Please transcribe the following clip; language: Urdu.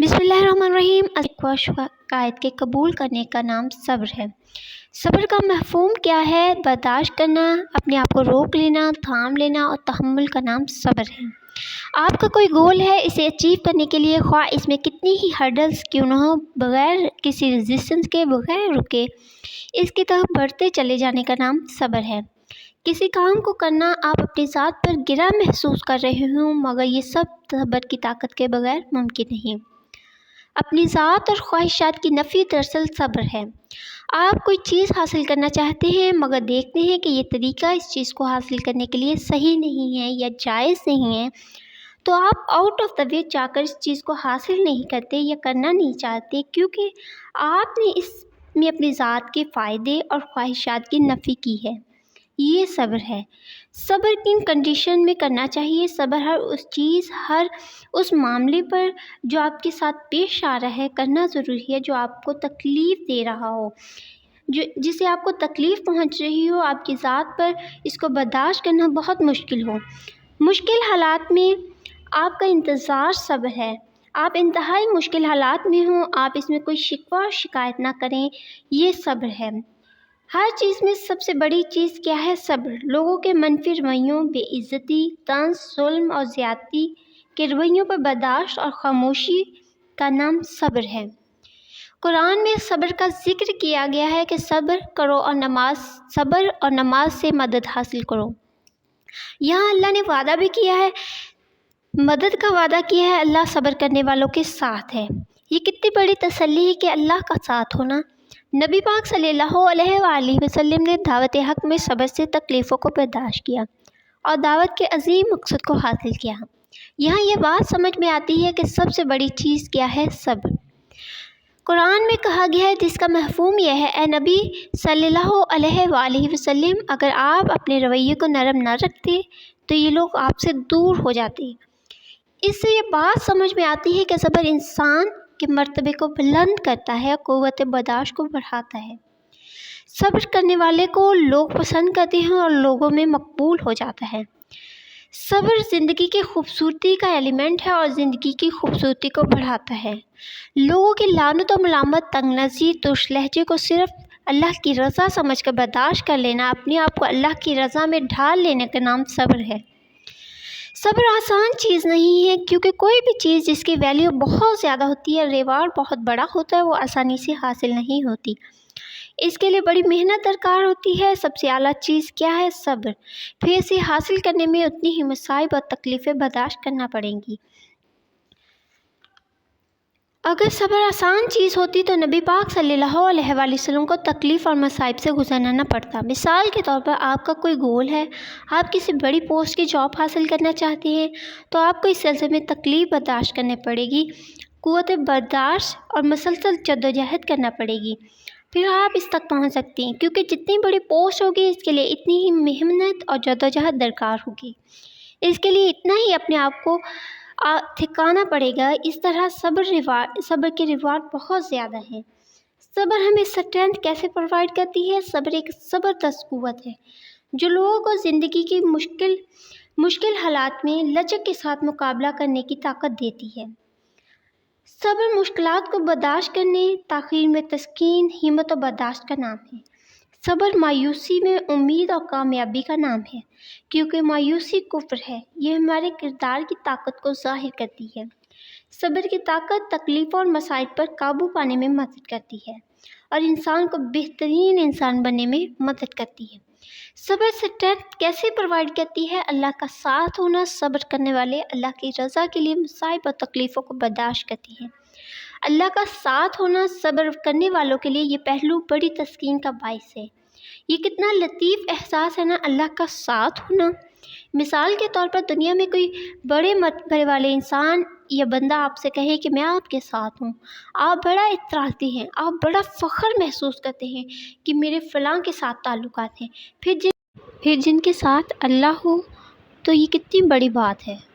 بسم اللہ الرحمن الرحیم۔ شکایت کے قبول کرنے کا نام صبر ہے۔ صبر کا مفہوم کیا ہے؟ برداشت کرنا، اپنے آپ کو روک لینا، تھام لینا اور تحمل کا نام صبر ہے۔ آپ کا کوئی گول ہے، اسے اچیو کرنے کے لیے خواہ اس میں کتنی ہی ہرڈلز کیوں نہ ہو، بغیر کسی ریزسٹنس کے، بغیر رکے اس کی طرف بڑھتے چلے جانے کا نام صبر ہے۔ کسی کام کو کرنا آپ اپنی ذات پر گرا محسوس کر رہے ہوں، مگر یہ سب صبر کی طاقت کے بغیر ممکن نہیں۔ اپنی ذات اور خواہشات کی نفی دراصل صبر ہے۔ آپ کوئی چیز حاصل کرنا چاہتے ہیں مگر دیکھتے ہیں کہ یہ طریقہ اس چیز کو حاصل کرنے کے لیے صحیح نہیں ہے یا جائز نہیں ہے، تو آپ آؤٹ آف دا وے جا کر اس چیز کو حاصل نہیں کرتے یا کرنا نہیں چاہتے، کیونکہ آپ نے اس میں اپنی ذات کے فائدے اور خواہشات کی نفی کی ہے۔ یہ صبر ہے۔ صبر کن کنڈیشن میں کرنا چاہیے؟ صبر ہر اس چیز، ہر اس معاملے پر جو آپ کے ساتھ پیش آ رہا ہے کرنا ضروری ہے، جو آپ کو تکلیف دے رہا ہو، جسے آپ کو تکلیف پہنچ رہی ہو آپ کی ذات پر، اس کو برداشت کرنا بہت مشکل ہو۔ مشکل حالات میں آپ کا انتظار صبر ہے۔ آپ انتہائی مشکل حالات میں ہوں، آپ اس میں کوئی شکوہ اور شکایت نہ کریں، یہ صبر ہے۔ ہر چیز میں سب سے بڑی چیز کیا ہے؟ صبر۔ لوگوں کے منفی رویوں، بے عزتی، طنز، ظلم اور زیادتی کے رویوں پر برداشت اور خاموشی کا نام صبر ہے۔ قرآن میں صبر کا ذکر کیا گیا ہے کہ صبر کرو اور نماز سے مدد حاصل کرو۔ یہاں اللہ نے وعدہ بھی کیا ہے، مدد کا وعدہ کیا ہے، اللہ صبر کرنے والوں کے ساتھ ہے۔ یہ کتنی بڑی تسلی ہے کہ اللہ کا ساتھ ہونا۔ نبی پاک صلی اللہ علیہ وآلہ وسلم نے دعوت حق میں صبر سے تکلیفوں کو برداشت کیا اور دعوت کے عظیم مقصد کو حاصل کیا۔ یہاں یہ بات سمجھ میں آتی ہے کہ سب سے بڑی چیز کیا ہے؟ صبر۔ قرآن میں کہا گیا ہے، جس کا مفہوم یہ ہے، اے نبی صلی اللہ علیہ وآلہ وسلم، اگر آپ اپنے رویے کو نرم نہ رکھتے تو یہ لوگ آپ سے دور ہو جاتے۔ اس سے یہ بات سمجھ میں آتی ہے کہ صبر انسان کے مرتبے کو بلند کرتا ہے، قوت برداشت کو بڑھاتا ہے۔ صبر کرنے والے کو لوگ پسند کرتے ہیں اور لوگوں میں مقبول ہو جاتا ہے۔ صبر زندگی کی خوبصورتی کا ایلیمنٹ ہے اور زندگی کی خوبصورتی کو بڑھاتا ہے۔ لوگوں کی لعنت و ملامت، تنگ نظری، ترش لہجے کو صرف اللہ کی رضا سمجھ کر برداشت کر لینا، اپنے آپ کو اللہ کی رضا میں ڈھال لینے کا نام صبر ہے۔ صبر آسان چیز نہیں ہے، کیونکہ کوئی بھی چیز جس کی ویلیو بہت زیادہ ہوتی ہے، ریوارڈ بہت بڑا ہوتا ہے، وہ آسانی سے حاصل نہیں ہوتی۔ اس کے لیے بڑی محنت درکار ہوتی ہے۔ سب سے اعلیٰ چیز کیا ہے؟ صبر۔ پھر اسے حاصل کرنے میں اتنی ہی مصائب اور تکلیفیں برداشت کرنا پڑیں گی۔ اگر صبر آسان چیز ہوتی تو نبی پاک صلی اللہ علیہ وآلہ وسلم کو تکلیف اور مصائب سے گزرنا نہ پڑتا۔ مثال کے طور پر آپ کا کوئی گول ہے، آپ کسی بڑی پوسٹ کی جاب حاصل کرنا چاہتے ہیں، تو آپ کو اس سلسلے میں تکلیف برداشت کرنی پڑے گی، قوت برداشت اور مسلسل جدوجہد کرنا پڑے گی، پھر آپ اس تک پہنچ سکتے ہیں، کیونکہ جتنی بڑی پوسٹ ہوگی اس کے لیے اتنی ہی محنت اور جدوجہد درکار ہوگی، اس کے لیے اتنا ہی اپنے آپ کو تھکانا پڑے گا۔ اس طرح صبر کے ریوارڈ بہت زیادہ ہیں۔ صبر ہمیں اسٹرینتھ کیسے پرووائڈ کرتی ہے؟ صبر ایک زبردست قوت ہے جو لوگوں کو زندگی کی مشکل حالات میں لچک کے ساتھ مقابلہ کرنے کی طاقت دیتی ہے۔ صبر مشکلات کو برداشت کرنے، تاخیر میں تسکین، ہمت و برداشت کا نام ہے۔ صبر مایوسی میں امید اور کامیابی کا نام ہے، کیونکہ مایوسی کفر ہے، یہ ہمارے کردار کی طاقت کو ظاہر کرتی ہے۔ صبر کی طاقت تکلیفوں اور مصائب پر قابو پانے میں مدد کرتی ہے اور انسان کو بہترین انسان بننے میں مدد کرتی ہے۔ صبر اسٹرینتھ کیسے پرووائڈ کرتی ہے؟ اللہ کا ساتھ ہونا۔ صبر کرنے والے اللہ کی رضا کے لیے مصائب اور تکلیفوں کو برداشت کرتی ہیں۔ اللہ کا ساتھ ہونا صبر کرنے والوں کے لیے یہ پہلو بڑی تسکین کا باعث ہے۔ یہ کتنا لطیف احساس ہے نا، اللہ کا ساتھ ہونا۔ مثال کے طور پر دنیا میں کوئی بڑے مرتبے والے انسان یا بندہ آپ سے کہے کہ میں آپ کے ساتھ ہوں، آپ بڑا اطراحتی ہیں، آپ بڑا فخر محسوس کرتے ہیں کہ میرے فلاں کے ساتھ تعلقات ہیں، پھر جن کے ساتھ اللہ ہو تو یہ کتنی بڑی بات ہے۔